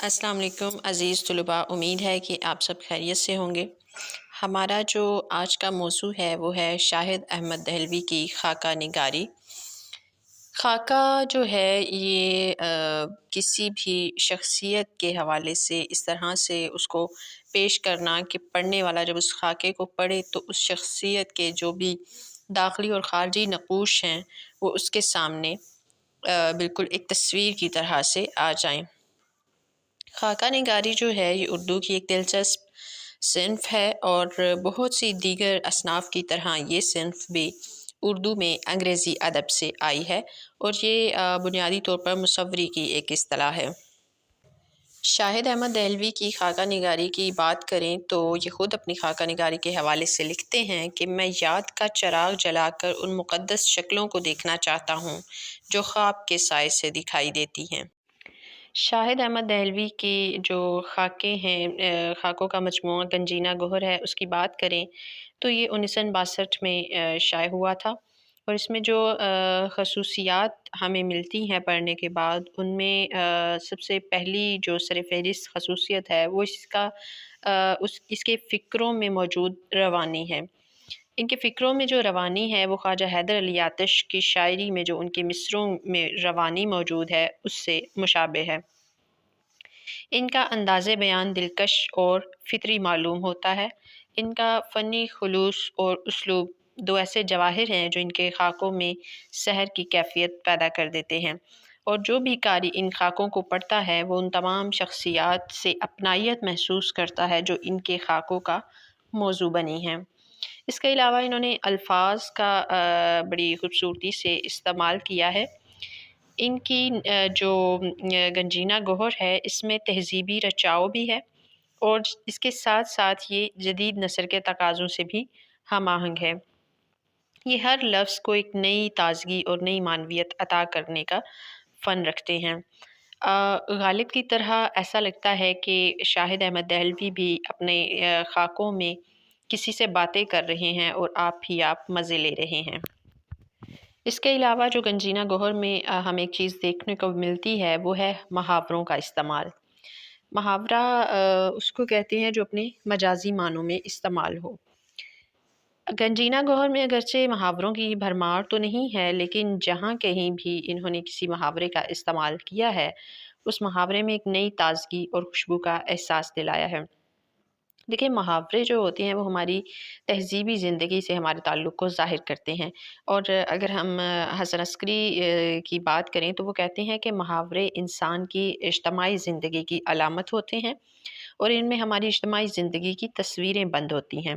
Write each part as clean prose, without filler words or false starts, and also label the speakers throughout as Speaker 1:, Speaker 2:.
Speaker 1: السلام علیکم عزیز طلباء، امید ہے کہ آپ سب خیریت سے ہوں گے۔ ہمارا جو آج کا موضوع ہے وہ ہے شاہد احمد دہلوی کی خاکہ نگاری۔ خاکہ جو ہے یہ کسی بھی شخصیت کے حوالے سے اس طرح سے اس کو پیش کرنا کہ پڑھنے والا جب اس خاکے کو پڑھے تو اس شخصیت کے جو بھی داخلی اور خارجی نقوش ہیں وہ اس کے سامنے بالکل ایک تصویر کی طرح سے آ جائیں۔ خاکہ نگاری جو ہے یہ اردو کی ایک دلچسپ صنف ہے اور بہت سی دیگر اصناف کی طرح یہ صنف بھی اردو میں انگریزی ادب سے آئی ہے اور یہ بنیادی طور پر مصوری کی ایک اصطلاح ہے۔ شاہد احمد دہلوی کی خاکہ نگاری کی بات کریں تو یہ خود اپنی خاکہ نگاری کے حوالے سے لکھتے ہیں کہ میں یاد کا چراغ جلا کر ان مقدس شکلوں کو دیکھنا چاہتا ہوں جو خواب کے سائے سے دکھائی دیتی ہیں۔ شاہد احمد دہلوی کی جو خاکے ہیں، خاکوں کا مجموعہ گنجینہ گہر ہے، اس کی بات کریں تو یہ 1962 میں شائع ہوا تھا اور اس میں جو خصوصیات ہمیں ملتی ہیں پڑھنے کے بعد ان میں سب سے پہلی جو سر فہرست خصوصیت ہے وہ اس کے فکروں میں موجود روانی ہے۔ ان کے فکروں میں جو روانی ہے وہ خواجہ حیدر علی آتش کی شاعری میں جو ان کے مصروں میں روانی موجود ہے اس سے مشابہ ہے۔ ان کا انداز بیان دلکش اور فطری معلوم ہوتا ہے۔ ان کا فنی خلوص اور اسلوب دو ایسے جواہر ہیں جو ان کے خاکوں میں سحر کی کیفیت پیدا کر دیتے ہیں، اور جو بھی قاری ان خاکوں کو پڑھتا ہے وہ ان تمام شخصیات سے اپنائیت محسوس کرتا ہے جو ان کے خاکوں کا موضوع بنی ہیں۔ اس کے علاوہ انہوں نے الفاظ کا بڑی خوبصورتی سے استعمال کیا ہے۔ ان کی جو گنجینہ گہر ہے اس میں تہذیبی رچاؤ بھی ہے اور اس کے ساتھ ساتھ یہ جدید نثر کے تقاضوں سے بھی ہم آہنگ ہے۔ یہ ہر لفظ کو ایک نئی تازگی اور نئی معنویت عطا کرنے کا فن رکھتے ہیں۔ غالب کی طرح ایسا لگتا ہے کہ شاہد احمد دہلوی بھی اپنے خاکوں میں کسی سے باتیں کر رہے ہیں اور آپ مزے لے رہے ہیں۔ اس کے علاوہ جو گنجینہ گہر میں ہمیں ایک چیز دیکھنے کو ملتی ہے وہ ہے محاوروں کا استعمال۔ محاورہ اس کو کہتے ہیں جو اپنے مجازی معنوں میں استعمال ہو۔ گنجینہ گہر میں اگرچہ محاوروں کی بھرمار تو نہیں ہے، لیکن جہاں کہیں بھی انہوں نے کسی محاورے کا استعمال کیا ہے اس محاورے میں ایک نئی تازگی اور خوشبو کا احساس دلایا ہے۔ دیکھیں، محاورے جو ہوتے ہیں وہ ہماری تہذیبی زندگی سے ہمارے تعلق کو ظاہر کرتے ہیں، اور اگر ہم حسن عسکری کی بات کریں تو وہ کہتے ہیں کہ محاورے انسان کی اجتماعی زندگی کی علامت ہوتے ہیں اور ان میں ہماری اجتماعی زندگی کی تصویریں بند ہوتی ہیں۔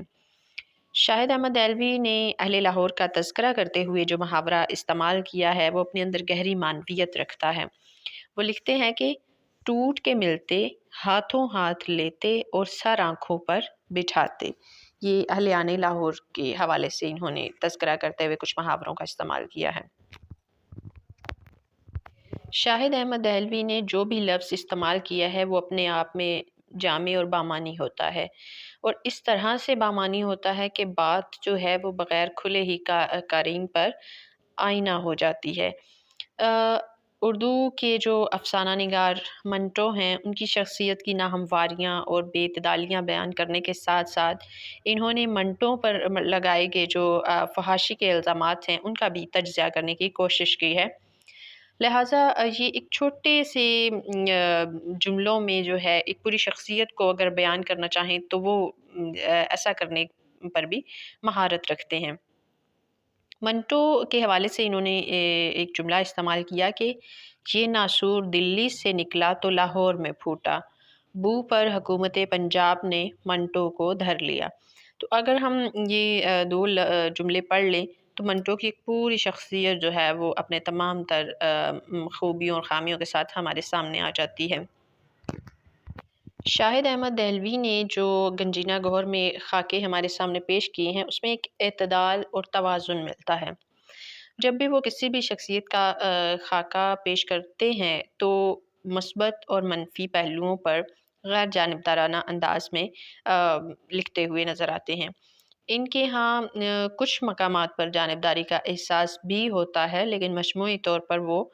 Speaker 1: شاہد احمد دہلوی نے اہل لاہور کا تذکرہ کرتے ہوئے جو محاورہ استعمال کیا ہے وہ اپنے اندر گہری معنویت رکھتا ہے۔ وہ لکھتے ہیں کہ ٹوٹ کے ملتے، ہاتھوں ہاتھ لیتے اور سر آنکھوں پر بٹھاتے۔ یہ اہلیان لاہور کے حوالے سے انہوں نے تذکرہ کرتے ہوئے کچھ محاوروں کا استعمال کیا ہے۔ شاہد احمد دہلوی نے جو بھی لفظ استعمال کیا ہے وہ اپنے آپ میں جامع اور بامعنی ہوتا ہے، اور اس طرح سے بامعنی ہوتا ہے کہ بات جو ہے وہ بغیر کھلے ہی قارئین پر آئینہ ہو جاتی ہے۔ اردو کے جو افسانہ نگار منٹو ہیں ان کی شخصیت کی ناہمواریاں اور بے اعتدالیاں بیان کرنے کے ساتھ ساتھ انہوں نے منٹوں پر لگائے گئے جو فحاشی کے الزامات ہیں ان کا بھی تجزیہ کرنے کی کوشش کی ہے۔ لہٰذا یہ ایک چھوٹے سے جملوں میں جو ہے ایک پوری شخصیت کو اگر بیان کرنا چاہیں تو وہ ایسا کرنے پر بھی مہارت رکھتے ہیں۔ منٹو کے حوالے سے انہوں نے ایک جملہ استعمال کیا کہ یہ ناسور دلی سے نکلا تو لاہور میں پھوٹا، بو پر حکومت پنجاب نے منٹو کو دھر لیا۔ تو اگر ہم یہ دو جملے پڑھ لیں تو منٹو کی ایک پوری شخصیت جو ہے وہ اپنے تمام تر خوبیوں اور خامیوں کے ساتھ ہمارے سامنے آ جاتی ہے۔ شاہد احمد دہلوی نے جو گنجینہ گہر میں خاکے ہمارے سامنے پیش کیے ہیں اس میں ایک اعتدال اور توازن ملتا ہے۔ جب بھی وہ کسی بھی شخصیت کا خاکہ پیش کرتے ہیں تو مثبت اور منفی پہلوؤں پر غیر جانبدارانہ انداز میں لکھتے ہوئے نظر آتے ہیں۔ ان کے ہاں کچھ مقامات پر جانبداری کا احساس بھی ہوتا ہے، لیکن مجموعی طور پر وہ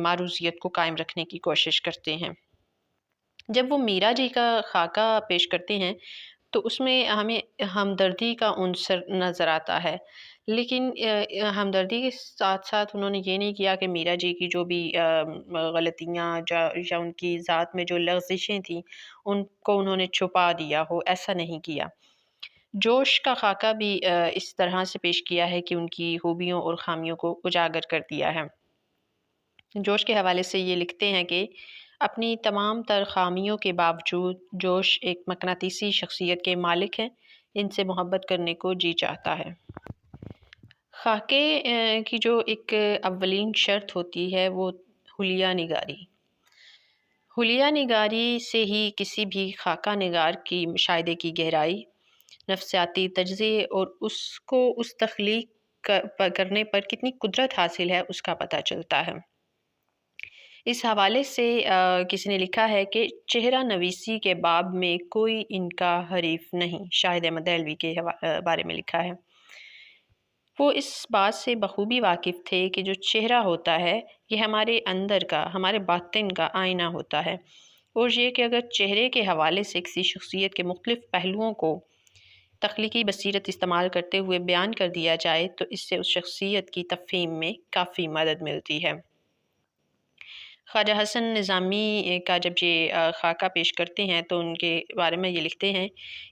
Speaker 1: معروضیت کو قائم رکھنے کی کوشش کرتے ہیں۔ جب وہ میرا جی کا خاکہ پیش کرتے ہیں تو اس میں ہمیں ہمدردی کا عنصر نظر آتا ہے، لیکن ہمدردی کے ساتھ ساتھ انہوں نے یہ نہیں کیا کہ میرا جی کی جو بھی غلطیاں یا ان کی ذات میں جو لغزشیں تھیں ان کو انہوں نے چھپا دیا ہو، ایسا نہیں کیا۔ جوش کا خاکہ بھی اس طرح سے پیش کیا ہے کہ ان کی خوبیوں اور خامیوں کو اجاگر کر دیا ہے۔ جوش کے حوالے سے یہ لکھتے ہیں کہ اپنی تمام تر خامیوں کے باوجود جوش ایک مقناطیسی شخصیت کے مالک ہیں، ان سے محبت کرنے کو جی چاہتا ہے۔ خاکے کی جو ایک اولین شرط ہوتی ہے وہ حلیہ نگاری۔ حلیہ نگاری سے ہی کسی بھی خاکہ نگار کی مشاہدے کی گہرائی، نفسیاتی تجزیے اور اس کو اس تخلیق کرنے پر کتنی قدرت حاصل ہے اس کا پتہ چلتا ہے۔ اس حوالے سے کسی نے لکھا ہے کہ چہرہ نویسی کے باب میں کوئی ان کا حریف نہیں، شاہد احمد دہلوی کے بارے میں لکھا ہے۔ وہ اس بات سے بخوبی واقف تھے کہ جو چہرہ ہوتا ہے یہ ہمارے اندر کا، ہمارے باطن کا آئینہ ہوتا ہے، اور یہ کہ اگر چہرے کے حوالے سے کسی شخصیت کے مختلف پہلوؤں کو تخلیقی بصیرت استعمال کرتے ہوئے بیان کر دیا جائے تو اس سے اس شخصیت کی تفہیم میں کافی مدد ملتی ہے۔ خواجہ حسن نظامی کا جب یہ خاکہ پیش کرتے ہیں تو ان کے بارے میں یہ لکھتے ہیں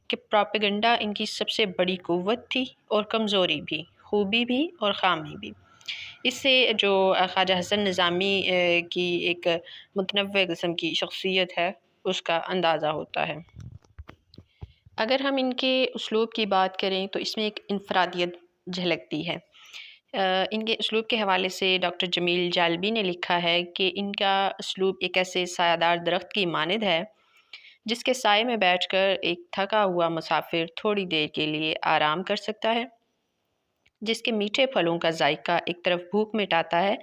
Speaker 1: کہ پروپیگنڈا ان کی سب سے بڑی قوت تھی اور کمزوری بھی، خوبی بھی اور خامی بھی۔ اس سے جو خواجہ حسن نظامی کی ایک متنوع قسم کی شخصیت ہے اس کا اندازہ ہوتا ہے۔ اگر ہم ان کے اسلوب کی بات کریں تو اس میں ایک انفرادیت جھلکتی ہے۔ ان کے اسلوب کے حوالے سے ڈاکٹر جمیل جالبی نے لکھا ہے کہ ان کا اسلوب ایک ایسے سایہ دار درخت کی مانند ہے جس کے سائے میں بیٹھ کر ایک تھکا ہوا مسافر تھوڑی دیر کے لیے آرام کر سکتا ہے، جس کے میٹھے پھلوں کا ذائقہ ایک طرف بھوک مٹاتا ہے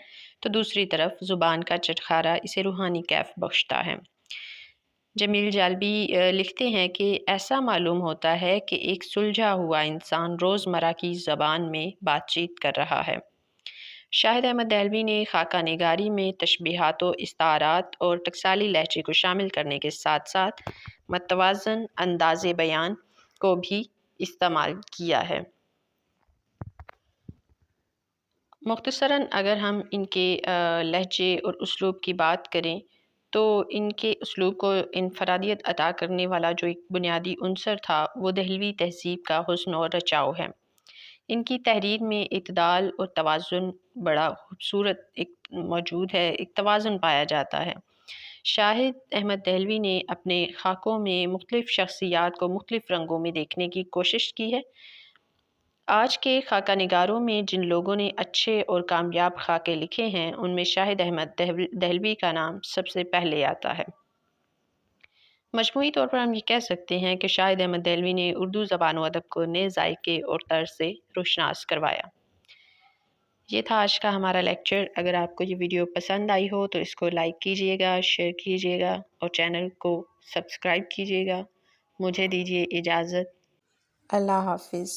Speaker 1: تو دوسری طرف زبان کا چٹخارا اسے روحانی کیف بخشتا ہے۔ جمیل جالبی لکھتے ہیں کہ ایسا معلوم ہوتا ہے کہ ایک سلجھا ہوا انسان روزمرہ کی زبان میں بات چیت کر رہا ہے۔ شاہد احمد دہلوی نے خاکہ نگاری میں تشبیہات و استعارات اور ٹکسالی لہجے کو شامل کرنے کے ساتھ ساتھ متوازن انداز بیان کو بھی استعمال کیا ہے۔ مختصراً اگر ہم ان کے لہجے اور اسلوب کی بات کریں تو ان کے اسلوب کو انفرادیت عطا کرنے والا جو ایک بنیادی عنصر تھا وہ دہلوی تہذیب کا حسن اور رچاؤ ہے۔ ان کی تحریر میں اعتدال اور توازن بڑا خوبصورت موجود ہے، ایک توازن پایا جاتا ہے۔ شاہد احمد دہلوی نے اپنے خاکوں میں مختلف شخصیات کو مختلف رنگوں میں دیکھنے کی کوشش کی ہے۔ آج کے خاکہ نگاروں میں جن لوگوں نے اچھے اور کامیاب خاکے لکھے ہیں ان میں شاہد احمد دہلوی کا نام سب سے پہلے آتا ہے۔ مجموعی طور پر ہم یہ کہہ سکتے ہیں کہ شاہد احمد دہلوی نے اردو زبان و ادب کو نئے ذائقے اور طرز سے روشناس کروایا۔ یہ تھا آج کا ہمارا لیکچر۔ اگر آپ کو یہ ویڈیو پسند آئی ہو تو اس کو لائک کیجیے گا، شیئر کیجیے گا اور چینل کو سبسکرائب کیجیے گا۔ مجھے دیجیے اجازت۔ اللہ حافظ۔